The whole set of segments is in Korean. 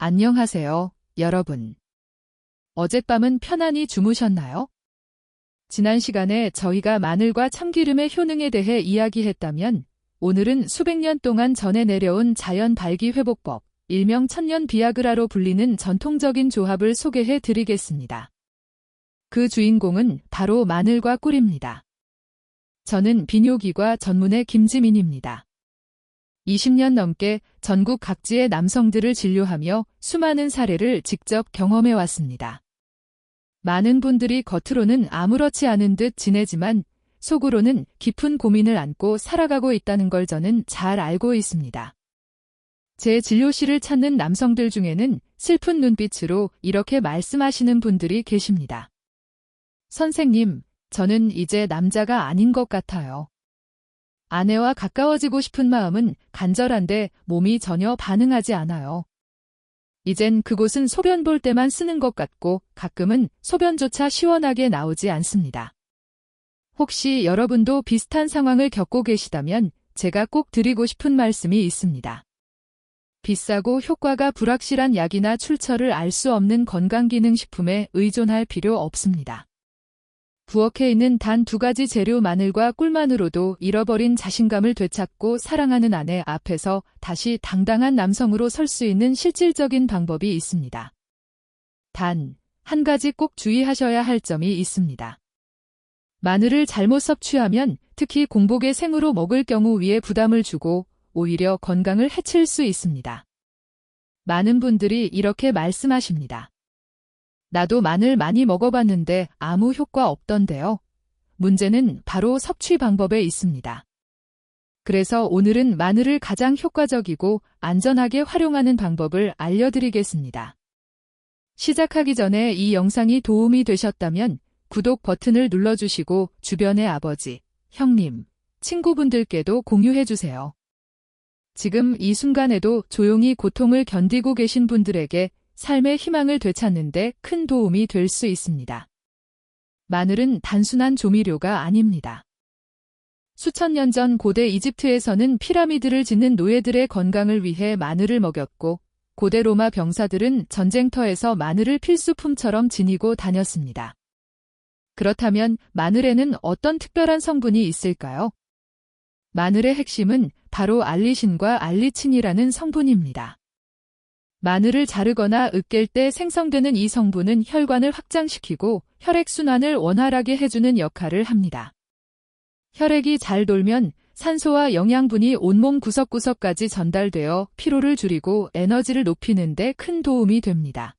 안녕하세요, 여러분. 어젯밤은 편안히 주무셨나요? 지난 시간에 저희가 마늘과 참기름의 효능에 대해 이야기했다면 오늘은 수백 년 동안 전해 내려온 자연 발기 회복법, 일명 천년 비아그라로 불리는 전통적인 조합을 소개해 드리겠습니다. 그 주인공은 바로 마늘과 꿀입니다. 저는 비뇨기과 전문의 김지민입니다. 20년 넘게 전국 각지의 남성들을 진료하며 수많은 사례를 직접 경험해 왔습니다. 많은 분들이 겉으로는 아무렇지 않은 듯 지내지만 속으로는 깊은 고민을 안고 살아가고 있다는 걸 저는 잘 알고 있습니다. 제 진료실을 찾는 남성들 중에는 슬픈 눈빛으로 이렇게 말씀하시는 분들이 계십니다. 선생님, 저는 이제 남자가 아닌 것 같아요. 아내와 가까워지고 싶은 마음은 간절한데 몸이 전혀 반응하지 않아요. 이젠 그곳은 소변 볼 때만 쓰는 것 같고 가끔은 소변조차 시원하게 나오지 않습니다. 혹시 여러분도 비슷한 상황을 겪고 계시다면 제가 꼭 드리고 싶은 말씀이 있습니다. 비싸고 효과가 불확실한 약이나 출처를 알 수 없는 건강기능식품에 의존할 필요 없습니다. 부엌에 있는 단 2가지 재료 마늘과 꿀만으로도 잃어버린 자신감을 되찾고 사랑하는 아내 앞에서 다시 당당한 남성으로 설 수 있는 실질적인 방법이 있습니다. 단, 한 가지 꼭 주의하셔야 할 점이 있습니다. 마늘을 잘못 섭취하면 특히 공복에 생으로 먹을 경우 위에 부담을 주고 오히려 건강을 해칠 수 있습니다. 많은 분들이 이렇게 말씀하십니다. 나도 마늘 많이 먹어봤는데 아무 효과 없던데요. 문제는 바로 섭취 방법에 있습니다. 그래서 오늘은 마늘을 가장 효과적이고 안전하게 활용하는 방법을 알려드리겠습니다. 시작하기 전에 이 영상이 도움이 되셨다면 구독 버튼을 눌러주시고 주변의 아버지, 형님, 친구분들께도 공유해주세요. 지금 이 순간에도 조용히 고통을 견디고 계신 분들에게 삶의 희망을 되찾는 데 큰 도움이 될 수 있습니다. 마늘은 단순한 조미료가 아닙니다. 수천 년 전 고대 이집트에서는 피라미드를 짓는 노예들의 건강을 위해 마늘을 먹였고 고대 로마 병사들은 전쟁터에서 마늘을 필수품처럼 지니고 다녔습니다. 그렇다면 마늘에는 어떤 특별한 성분이 있을까요? 마늘의 핵심은 바로 알리신과 알리친이라는 성분입니다. 마늘을 자르거나 으깰 때 생성되는 이 성분은 혈관을 확장시키고 혈액순환을 원활하게 해주는 역할을 합니다. 혈액이 잘 돌면 산소와 영양분이 온몸 구석구석까지 전달되어 피로를 줄이고 에너지를 높이는 데 큰 도움이 됩니다.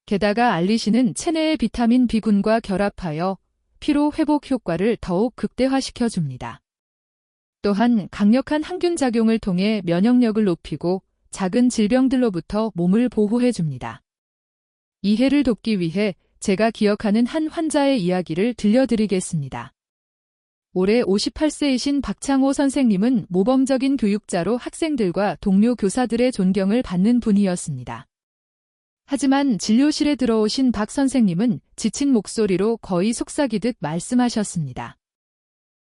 게다가 알리신은 체내의 비타민 B군과 결합하여 피로 회복 효과를 더욱 극대화시켜줍니다. 또한 강력한 항균 작용을 통해 면역력을 높이고 작은 질병들로부터 몸을 보호해줍니다. 이해를 돕기 위해 제가 기억하는 한 환자의 이야기를 들려드리겠습니다. 올해 58세이신 박창호 선생님은 모범적인 교육자로 학생들과 동료 교사들의 존경을 받는 분이었습니다. 하지만 진료실에 들어오신 박 선생님은 지친 목소리로 거의 속삭이듯 말씀하셨습니다.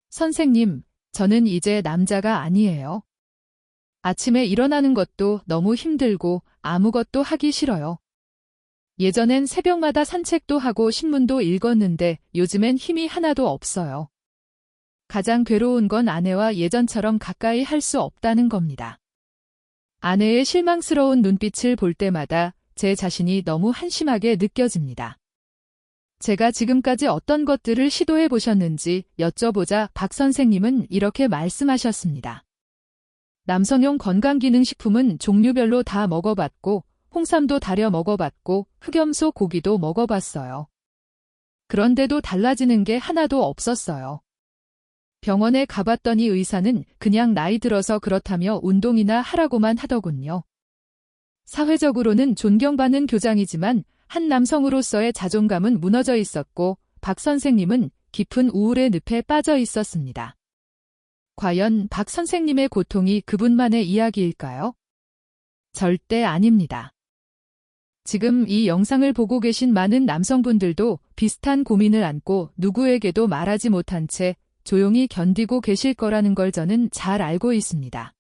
선생님, 저는 이제 남자가 아니에요. 아침에 일어나는 것도 너무 힘들고 아무것도 하기 싫어요. 예전엔 새벽마다 산책도 하고 신문도 읽었는데 요즘엔 힘이 하나도 없어요. 가장 괴로운 건 아내와 예전처럼 가까이 할 수 없다는 겁니다. 아내의 실망스러운 눈빛을 볼 때마다 제 자신이 너무 한심하게 느껴집니다. 제가 지금까지 어떤 것들을 시도해 보셨는지 여쭤보자 박 선생님은 이렇게 말씀하셨습니다. 남성용 건강기능식품은 종류별로 다 먹어봤고 홍삼도 달여 먹어봤고 흑염소 고기도 먹어봤어요. 그런데도 달라지는 게 하나도 없었어요. 병원에 가봤더니 의사는 그냥 나이 들어서 그렇다며 운동이나 하라고만 하더군요. 사회적으로는 존경받는 교장이지만 한 남성으로서의 자존감은 무너져 있었고 박 선생님은 깊은 우울의 늪에 빠져 있었습니다. 과연 박 선생님의 고통이 그분만의 이야기일까요? 절대 아닙니다. 지금 이 영상을 보고 계신 많은 남성분들도 비슷한 고민을 안고 누구에게도 말하지 못한 채 조용히 견디고 계실 거라는 걸 저는 잘 알고 있습니다.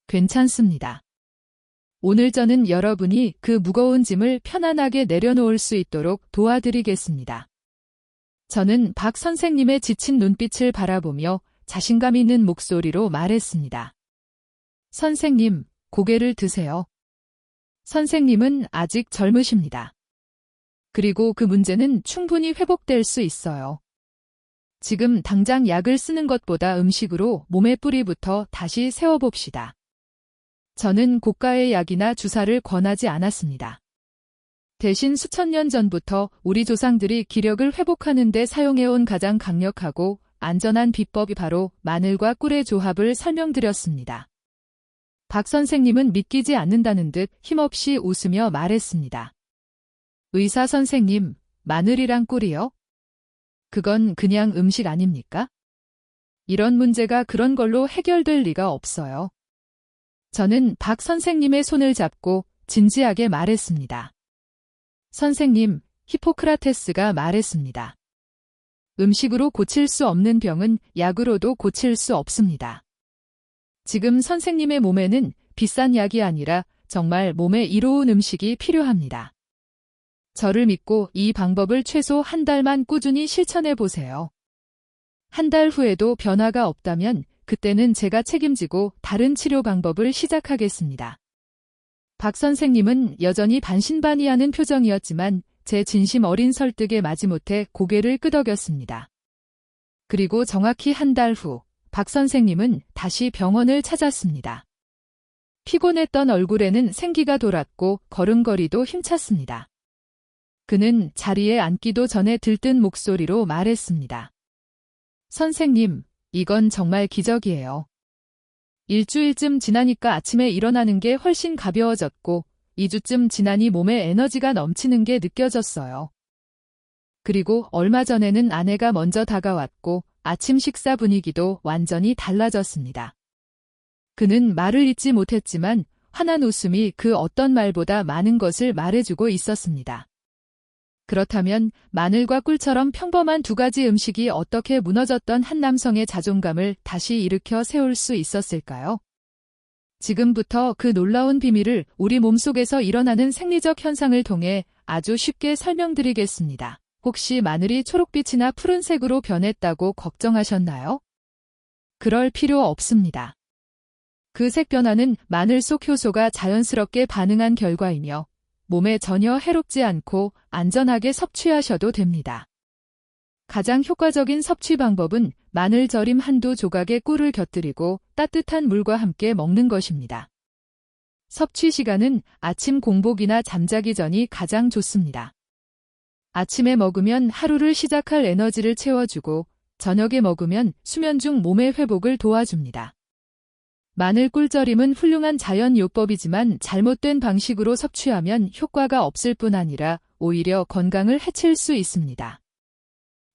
괜찮습니다. 오늘 저는 여러분이 그 무거운 짐을 편안하게 내려놓을 수 있도록 도와드리겠습니다. 저는 박 선생님의 지친 눈빛을 바라보며 자신감 있는 목소리로 말했습니다. 선생님, 고개를 드세요. 선생님은 아직 젊으십니다. 그리고 그 문제는 충분히 회복될 수 있어요. 지금 당장 약을 쓰는 것보다 음식으로 몸의 뿌리부터 다시 세워봅시다. 저는 고가의 약이나 주사를 권하지 않았습니다. 대신 수천 년 전부터 우리 조상들이 기력을 회복하는 데 사용해온 가장 강력하고 안전한 비법이 바로 마늘과 꿀의 조합을 설명드렸습니다. 박 선생님은 믿기지 않는다는 듯 힘없이 웃으며 말했습니다. 의사 선생님, 마늘이랑 꿀이요? 그건 그냥 음식 아닙니까? 이런 문제가 그런 걸로 해결될 리가 없어요. 저는 박 선생님의 손을 잡고 진지하게 말했습니다. 선생님, 히포크라테스가 말했습니다. 음식으로 고칠 수 없는 병은 약으로도 고칠 수 없습니다. 지금 선생님의 몸에는 비싼 약이 아니라 정말 몸에 이로운 음식이 필요합니다. 저를 믿고 이 방법을 최소 한 달만 꾸준히 실천해 보세요. 한 달 후에도 변화가 없다면 그때는 제가 책임지고 다른 치료 방법을 시작하겠습니다. 박 선생님은 여전히 반신반의하는 표정이었지만 제 진심 어린 설득에 마지못해 고개를 끄덕였습니다. 그리고 정확히 한 달 후, 박 선생님은 다시 병원을 찾았습니다. 피곤했던 얼굴에는 생기가 돌았고 걸음걸이도 힘찼습니다. 그는 자리에 앉기도 전에 들뜬 목소리로 말했습니다. 선생님, 이건 정말 기적이에요. 일주일쯤 지나니까 아침에 일어나는 게 훨씬 가벼워졌고 2주쯤 지나니 몸에 에너지가 넘치는 게 느껴졌어요. 그리고 얼마 전에는 아내가 먼저 다가왔고 아침 식사 분위기도 완전히 달라졌습니다. 그는 말을 잇지 못했지만 환한 웃음이 그 어떤 말보다 많은 것을 말해주고 있었습니다. 그렇다면 마늘과 꿀처럼 평범한 두 가지 음식이 어떻게 무너졌던 한 남성의 자존감을 다시 일으켜 세울 수 있었을까요? 지금부터 그 놀라운 비밀을 우리 몸속에서 일어나는 생리적 현상을 통해 아주 쉽게 설명드리겠습니다. 혹시 마늘이 초록빛이나 푸른색으로 변했다고 걱정하셨나요? 그럴 필요 없습니다. 그 색 변화는 마늘 속 효소가 자연스럽게 반응한 결과이며 몸에 전혀 해롭지 않고 안전하게 섭취하셔도 됩니다. 가장 효과적인 섭취 방법은 마늘 절임 한두 조각에 꿀을 곁들이고 따뜻한 물과 함께 먹는 것입니다. 섭취 시간은 아침 공복이나 잠자기 전이 가장 좋습니다. 아침에 먹으면 하루를 시작할 에너지를 채워주고 저녁에 먹으면 수면 중 몸의 회복을 도와줍니다. 마늘 꿀절임은 훌륭한 자연 요법이지만 잘못된 방식으로 섭취하면 효과가 없을 뿐 아니라 오히려 건강을 해칠 수 있습니다.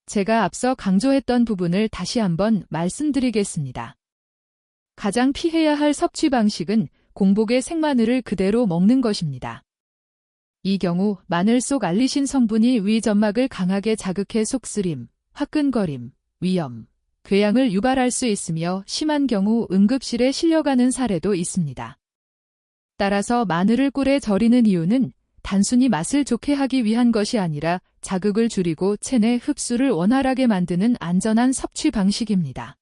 제가 앞서 강조했던 부분을 다시 한번 말씀드리겠습니다. 가장 피해야 할 섭취 방식은 공복에 생마늘을 그대로 먹는 것입니다. 이 경우 마늘 속 알리신 성분이 위 점막을 강하게 자극해 속쓰림, 화끈거림, 위염, 궤양을 유발할 수 있으며 심한 경우 응급실에 실려가는 사례도 있습니다. 따라서 마늘을 꿀에 절이는 이유는 단순히 맛을 좋게 하기 위한 것이 아니라 자극을 줄이고 체내 흡수를 원활하게 만드는 안전한 섭취 방식입니다.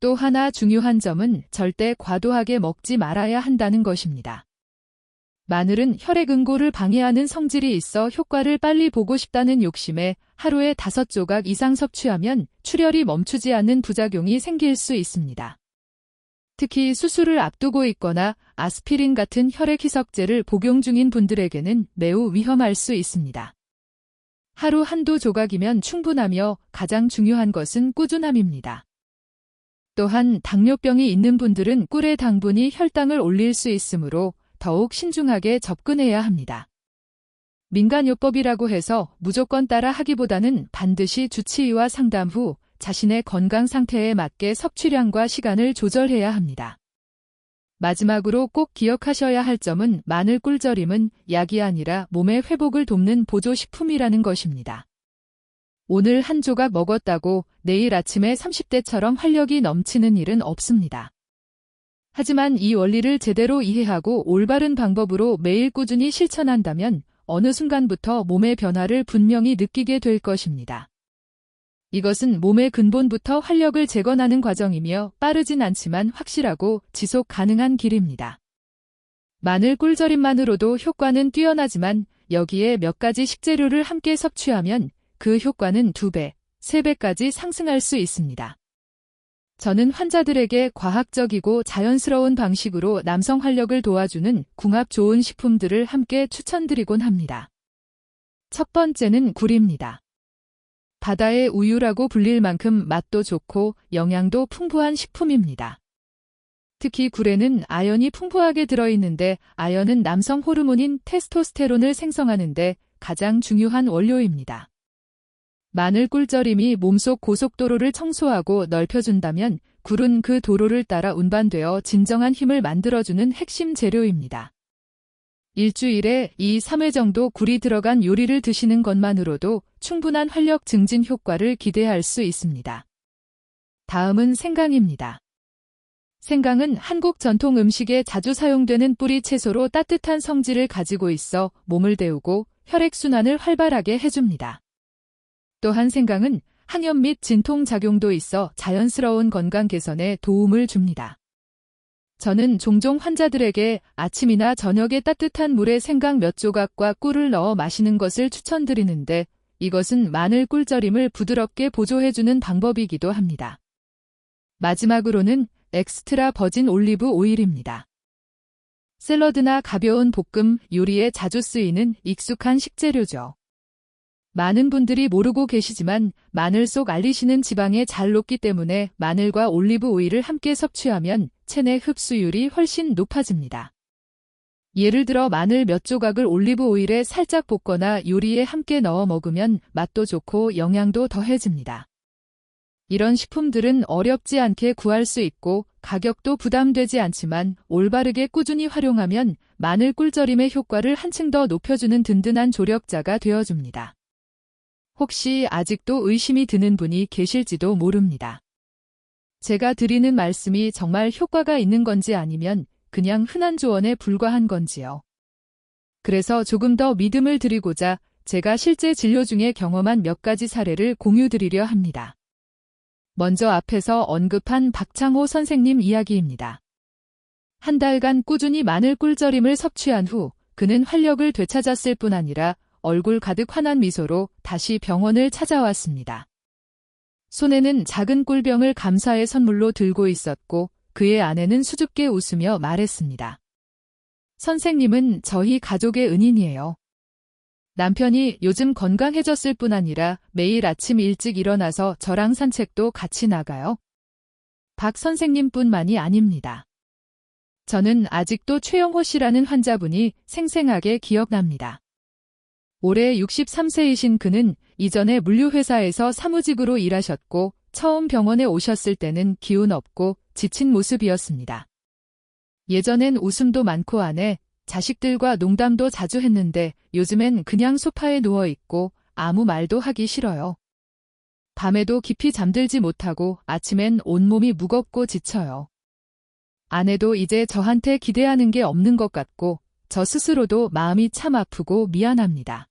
또 하나 중요한 점은 절대 과도하게 먹지 말아야 한다는 것입니다. 마늘은 혈액 응고를 방해하는 성질이 있어 효과를 빨리 보고 싶다는 욕심에 하루에 5조각 이상 섭취하면 출혈이 멈추지 않는 부작용이 생길 수 있습니다. 특히 수술을 앞두고 있거나 아스피린 같은 혈액 희석제를 복용 중인 분들에게는 매우 위험할 수 있습니다. 하루 한두 조각이면 충분하며 가장 중요한 것은 꾸준함입니다. 또한 당뇨병이 있는 분들은 꿀의 당분이 혈당을 올릴 수 있으므로 더욱 신중하게 접근해야 합니다. 민간요법이라고 해서 무조건 따라 하기보다는 반드시 주치의와 상담 후 자신의 건강 상태에 맞게 섭취량과 시간을 조절해야 합니다. 마지막으로 꼭 기억하셔야 할 점은 마늘 꿀절임은 약이 아니라 몸의 회복을 돕는 보조식품이라는 것입니다. 오늘 한 조각 먹었다고 내일 아침에 30대처럼 활력이 넘치는 일은 없습니다. 하지만 이 원리를 제대로 이해하고 올바른 방법으로 매일 꾸준히 실천한다면 어느 순간부터 몸의 변화를 분명히 느끼게 될 것입니다. 이것은 몸의 근본부터 활력을 재건하는 과정이며 빠르진 않지만 확실하고 지속 가능한 길입니다. 마늘 꿀절임만으로도 효과는 뛰어나지만 여기에 몇 가지 식재료를 함께 섭취하면 그 효과는 2배, 3배까지 상승할 수 있습니다. 저는 환자들에게 과학적이고 자연스러운 방식으로 남성 활력을 도와주는 궁합 좋은 식품들을 함께 추천드리곤 합니다. 첫 번째는 굴입니다. 바다의 우유라고 불릴 만큼 맛도 좋고 영양도 풍부한 식품입니다. 특히 굴에는 아연이 풍부하게 들어있는데 아연은 남성 호르몬인 테스토스테론을 생성하는데 가장 중요한 원료입니다. 마늘 꿀절임이 몸속 고속도로를 청소하고 넓혀준다면 굴은 그 도로를 따라 운반되어 진정한 힘을 만들어주는 핵심 재료입니다. 일주일에 2-3회 정도 굴이 들어간 요리를 드시는 것만으로도 충분한 활력 증진 효과를 기대할 수 있습니다. 다음은 생강입니다. 생강은 한국 전통 음식에 자주 사용되는 뿌리 채소로 따뜻한 성질을 가지고 있어 몸을 데우고 혈액순환을 활발하게 해줍니다. 또한 생강은 항염 및 진통 작용도 있어 자연스러운 건강 개선에 도움을 줍니다. 저는 종종 환자들에게 아침이나 저녁에 따뜻한 물에 생강 몇 조각과 꿀을 넣어 마시는 것을 추천드리는데 이것은 마늘 꿀절임을 부드럽게 보조해주는 방법이기도 합니다. 마지막으로는 엑스트라 버진 올리브 오일입니다. 샐러드나 가벼운 볶음 요리에 자주 쓰이는 익숙한 식재료죠. 많은 분들이 모르고 계시지만 마늘 속 알리시는 지방에 잘 녹기 때문에 마늘과 올리브 오일을 함께 섭취하면 체내 흡수율이 훨씬 높아집니다. 예를 들어 마늘 몇 조각을 올리브 오일에 살짝 볶거나 요리에 함께 넣어 먹으면 맛도 좋고 영양도 더해집니다. 이런 식품들은 어렵지 않게 구할 수 있고 가격도 부담되지 않지만 올바르게 꾸준히 활용하면 마늘 꿀절임의 효과를 한층 더 높여주는 든든한 조력자가 되어줍니다. 혹시 아직도 의심이 드는 분이 계실지도 모릅니다. 제가 드리는 말씀이 정말 효과가 있는 건지 아니면 그냥 흔한 조언에 불과한 건지요. 그래서 조금 더 믿음을 드리고자 제가 실제 진료 중에 경험한 몇 가지 사례를 공유드리려 합니다. 먼저 앞에서 언급한 박창호 선생님 이야기입니다. 한 달간 꾸준히 마늘 꿀절임을 섭취한 후 그는 활력을 되찾았을 뿐 아니라 얼굴 가득 환한 미소로 다시 병원을 찾아왔습니다. 손에는 작은 꿀병을 감사의 선물로 들고 있었고 그의 아내는 수줍게 웃으며 말했습니다. 선생님은 저희 가족의 은인이에요. 남편이 요즘 건강해졌을 뿐 아니라 매일 아침 일찍 일어나서 저랑 산책도 같이 나가요. 박 선생님뿐만이 아닙니다. 저는 아직도 최영호 씨라는 환자분이 생생하게 기억납니다. 올해 63세이신 그는 이전에 물류회사에서 사무직으로 일하셨고 처음 병원에 오셨을 때는 기운 없고 지친 모습이었습니다. 예전엔 웃음도 많고 아내, 자식들과 농담도 자주 했는데 요즘엔 그냥 소파에 누워있고 아무 말도 하기 싫어요. 밤에도 깊이 잠들지 못하고 아침엔 온몸이 무겁고 지쳐요. 아내도 이제 저한테 기대하는 게 없는 것 같고 저 스스로도 마음이 참 아프고 미안합니다.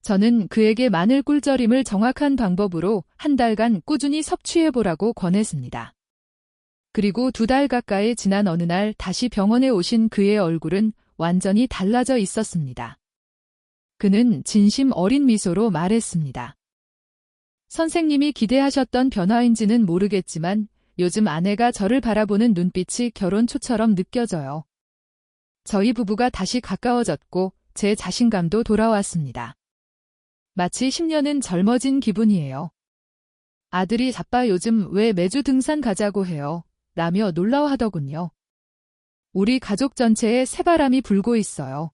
저는 그에게 마늘 꿀절임을 정확한 방법으로 한 달간 꾸준히 섭취해보라고 권했습니다. 그리고 2달 가까이 지난 어느 날 다시 병원에 오신 그의 얼굴은 완전히 달라져 있었습니다. 그는 진심 어린 미소로 말했습니다. 선생님이 기대하셨던 변화인지는 모르겠지만 요즘 아내가 저를 바라보는 눈빛이 결혼 초처럼 느껴져요. 저희 부부가 다시 가까워졌고 제 자신감도 돌아왔습니다. 마치 10년은 젊어진 기분이에요. 아들이 아빠 요즘 왜 매주 등산 가자고 해요? 라며 놀라워하더군요. 우리 가족 전체에 새바람이 불고 있어요.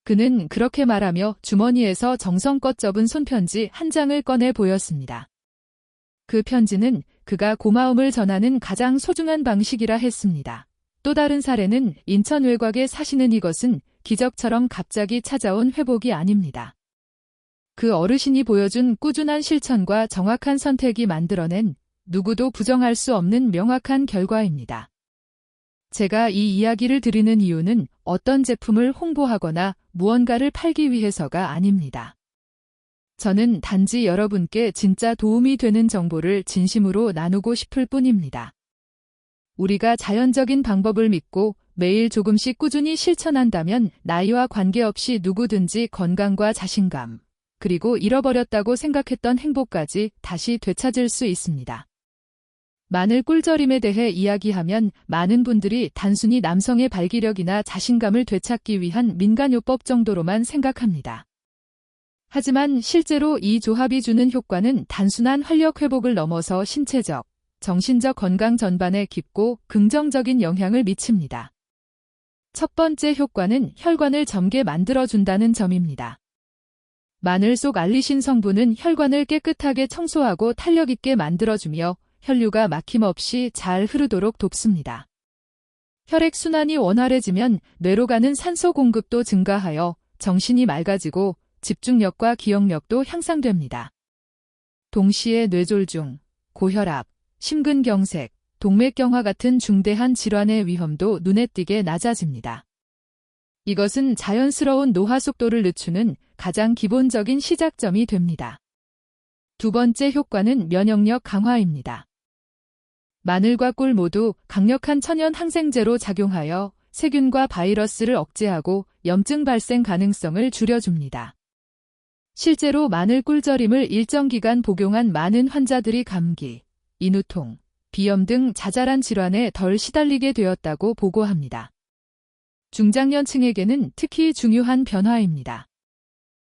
그는 그렇게 말하며 주머니에서 정성껏 접은 손편지 한 장을 꺼내 보였습니다. 그 편지는 그가 고마움을 전하는 가장 소중한 방식이라 했습니다. 또 다른 사례는 인천 외곽에 사시는 이것은 기적처럼 갑자기 찾아온 회복이 아닙니다. 그 어르신이 보여준 꾸준한 실천과 정확한 선택이 만들어낸 누구도 부정할 수 없는 명확한 결과입니다. 제가 이 이야기를 드리는 이유는 어떤 제품을 홍보하거나 무언가를 팔기 위해서가 아닙니다. 저는 단지 여러분께 진짜 도움이 되는 정보를 진심으로 나누고 싶을 뿐입니다. 우리가 자연적인 방법을 믿고 매일 조금씩 꾸준히 실천한다면 나이와 관계없이 누구든지 건강과 자신감, 그리고 잃어버렸다고 생각했던 행복까지 다시 되찾을 수 있습니다. 마늘 꿀절임에 대해 이야기하면 많은 분들이 단순히 남성의 발기력이나 자신감을 되찾기 위한 민간요법 정도로만 생각합니다. 하지만 실제로 이 조합이 주는 효과는 단순한 활력 회복을 넘어서 신체적, 정신적 건강 전반에 깊고 긍정적인 영향을 미칩니다. 첫 번째 효과는 혈관을 젊게 만들어준다는 점입니다. 마늘 속 알리신 성분은 혈관을 깨끗하게 청소하고 탄력 있게 만들어주며 혈류가 막힘없이 잘 흐르도록 돕습니다. 혈액순환이 원활해지면 뇌로 가는 산소 공급도 증가하여 정신이 맑아지고 집중력과 기억력도 향상됩니다. 동시에 뇌졸중, 고혈압, 심근경색, 동맥경화 같은 중대한 질환의 위험도 눈에 띄게 낮아집니다. 이것은 자연스러운 노화 속도를 늦추는 가장 기본적인 시작점이 됩니다. 두 번째 효과는 면역력 강화입니다. 마늘과 꿀 모두 강력한 천연 항생제로 작용하여 세균과 바이러스를 억제하고 염증 발생 가능성을 줄여줍니다. 실제로 마늘 꿀절임을 일정 기간 복용한 많은 환자들이 감기, 인후통, 비염 등 자잘한 질환에 덜 시달리게 되었다고 보고합니다. 중장년층에게는 특히 중요한 변화입니다.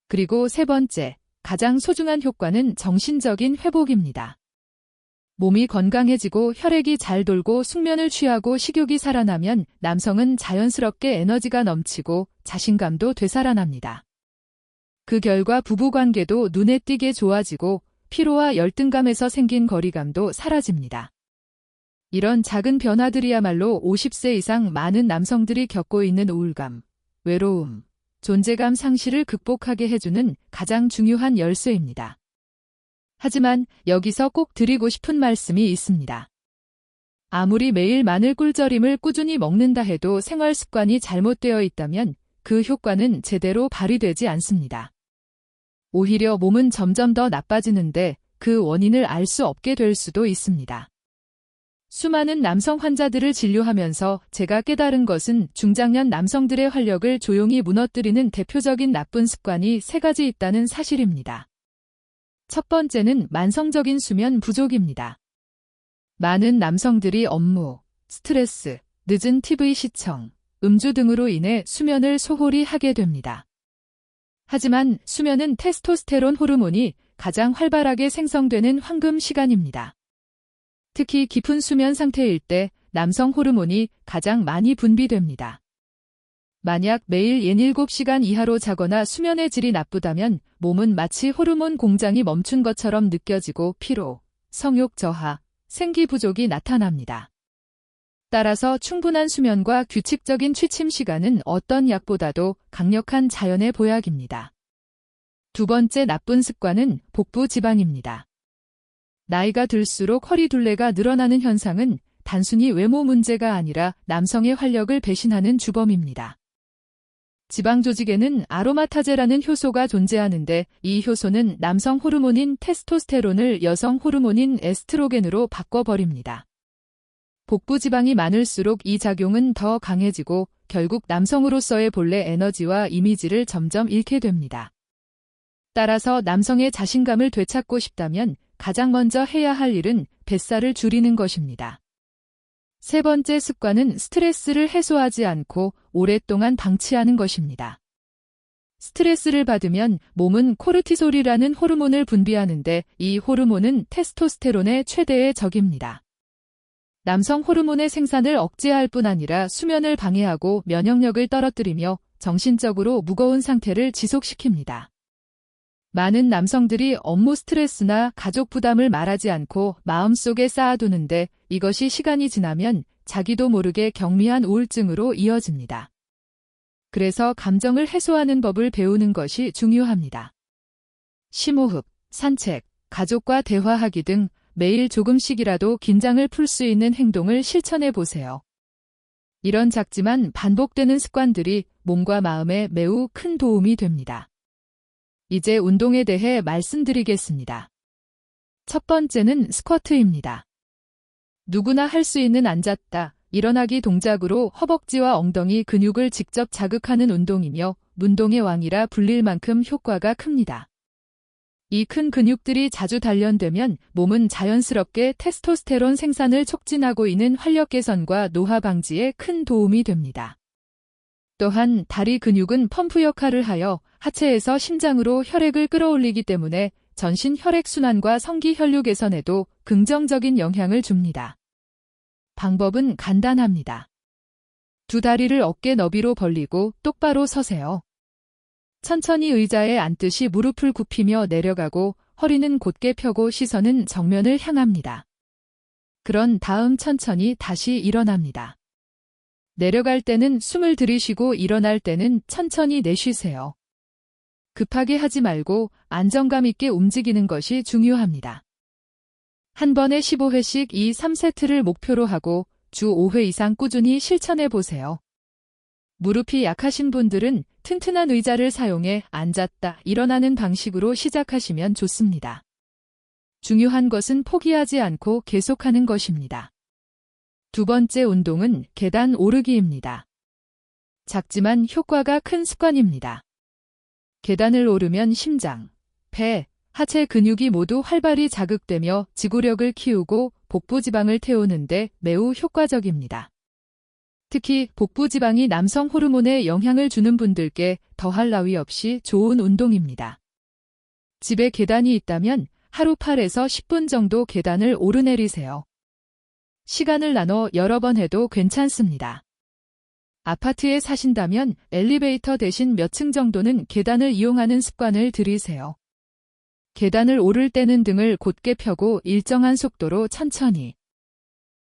그리고 세 번째, 가장 소중한 효과는 정신적인 회복입니다. 몸이 건강해지고 혈액이 잘 돌고 숙면을 취하고 식욕이 살아나면 남성은 자연스럽게 에너지가 넘치고 자신감도 되살아납니다. 그 결과 부부관계도 눈에 띄게 좋아지고 피로와 열등감에서 생긴 거리감도 사라집니다. 이런 작은 변화들이야말로 50세 이상 많은 남성들이 겪고 있는 우울감, 외로움, 존재감 상실을 극복하게 해주는 가장 중요한 열쇠입니다. 하지만 여기서 꼭 드리고 싶은 말씀이 있습니다. 아무리 매일 마늘 꿀절임을 꾸준히 먹는다 해도 생활 습관이 잘못되어 있다면 그 효과는 제대로 발휘되지 않습니다. 오히려 몸은 점점 더 나빠지는데 그 원인을 알 수 없게 될 수도 있습니다. 수많은 남성 환자들을 진료하면서 제가 깨달은 것은 중장년 남성들의 활력을 조용히 무너뜨리는 대표적인 나쁜 습관이 세 가지 있다는 사실입니다. 첫 번째는 만성적인 수면 부족입니다. 많은 남성들이 업무, 스트레스, 늦은 TV 시청, 음주 등으로 인해 수면을 소홀히 하게 됩니다. 하지만 수면은 테스토스테론 호르몬이 가장 활발하게 생성되는 황금 시간입니다. 특히 깊은 수면 상태일 때 남성 호르몬이 가장 많이 분비됩니다. 만약 매일 7시간 이하로 자거나 수면의 질이 나쁘다면 몸은 마치 호르몬 공장이 멈춘 것처럼 느껴지고 피로, 성욕 저하, 생기 부족이 나타납니다. 따라서 충분한 수면과 규칙적인 취침 시간은 어떤 약보다도 강력한 자연의 보약입니다. 두 번째 나쁜 습관은 복부 지방입니다. 나이가 들수록 허리 둘레가 늘어나는 현상은 단순히 외모 문제가 아니라 남성의 활력을 배신하는 주범입니다. 지방 조직에는 아로마타제라는 효소가 존재하는데 이 효소는 남성 호르몬인 테스토스테론을 여성 호르몬인 에스트로겐으로 바꿔버립니다. 복부 지방이 많을수록 이 작용은 더 강해지고 결국 남성으로서의 본래 에너지와 이미지를 점점 잃게 됩니다. 따라서 남성의 자신감을 되찾고 싶다면 가장 먼저 해야 할 일은 뱃살을 줄이는 것입니다. 세 번째 습관은 스트레스를 해소하지 않고 오랫동안 방치하는 것입니다. 스트레스를 받으면 몸은 코르티솔이라는 호르몬을 분비하는데 이 호르몬은 테스토스테론의 최대의 적입니다. 남성 호르몬의 생산을 억제할 뿐 아니라 수면을 방해하고 면역력을 떨어뜨리며 정신적으로 무거운 상태를 지속시킵니다. 많은 남성들이 업무 스트레스나 가족 부담을 말하지 않고 마음속에 쌓아두는데 이것이 시간이 지나면 자기도 모르게 경미한 우울증으로 이어집니다. 그래서 감정을 해소하는 법을 배우는 것이 중요합니다. 심호흡, 산책, 가족과 대화하기 등 매일 조금씩이라도 긴장을 풀 수 있는 행동을 실천해 보세요. 이런 작지만 반복되는 습관들이 몸과 마음에 매우 큰 도움이 됩니다. 이제 운동에 대해 말씀드리겠습니다. 첫 번째는 스쿼트입니다. 누구나 할 수 있는 앉았다, 일어나기 동작으로 허벅지와 엉덩이 근육을 직접 자극하는 운동이며 운동의 왕이라 불릴 만큼 효과가 큽니다. 이 큰 근육들이 자주 단련되면 몸은 자연스럽게 테스토스테론 생산을 촉진하고 있는 활력 개선과 노화 방지에 큰 도움이 됩니다. 또한 다리 근육은 펌프 역할을 하여 하체에서 심장으로 혈액을 끌어올리기 때문에 전신 혈액순환과 성기 혈류 개선에도 긍정적인 영향을 줍니다. 방법은 간단합니다. 두 다리를 어깨 너비로 벌리고 똑바로 서세요. 천천히 의자에 앉듯이 무릎을 굽히며 내려가고 허리는 곧게 펴고 시선은 정면을 향합니다. 그런 다음 천천히 다시 일어납니다. 내려갈 때는 숨을 들이쉬고 일어날 때는 천천히 내쉬세요. 급하게 하지 말고 안정감 있게 움직이는 것이 중요합니다. 한 번에 15회씩 이 3세트를 목표로 하고 주 5회 이상 꾸준히 실천해 보세요. 무릎이 약하신 분들은 튼튼한 의자를 사용해 앉았다, 일어나는 방식으로 시작하시면 좋습니다. 중요한 것은 포기하지 않고 계속하는 것입니다. 두 번째 운동은 계단 오르기입니다. 작지만 효과가 큰 습관입니다. 계단을 오르면 심장, 배, 하체 근육이 모두 활발히 자극되며 지구력을 키우고 복부 지방을 태우는데 매우 효과적입니다. 특히 복부 지방이 남성 호르몬에 영향을 주는 분들께 더할 나위 없이 좋은 운동입니다. 집에 계단이 있다면 하루 8에서 10분 정도 계단을 오르내리세요. 시간을 나눠 여러 번 해도 괜찮습니다. 아파트에 사신다면 엘리베이터 대신 몇 층 정도는 계단을 이용하는 습관을 들이세요. 계단을 오를 때는 등을 곧게 펴고 일정한 속도로 천천히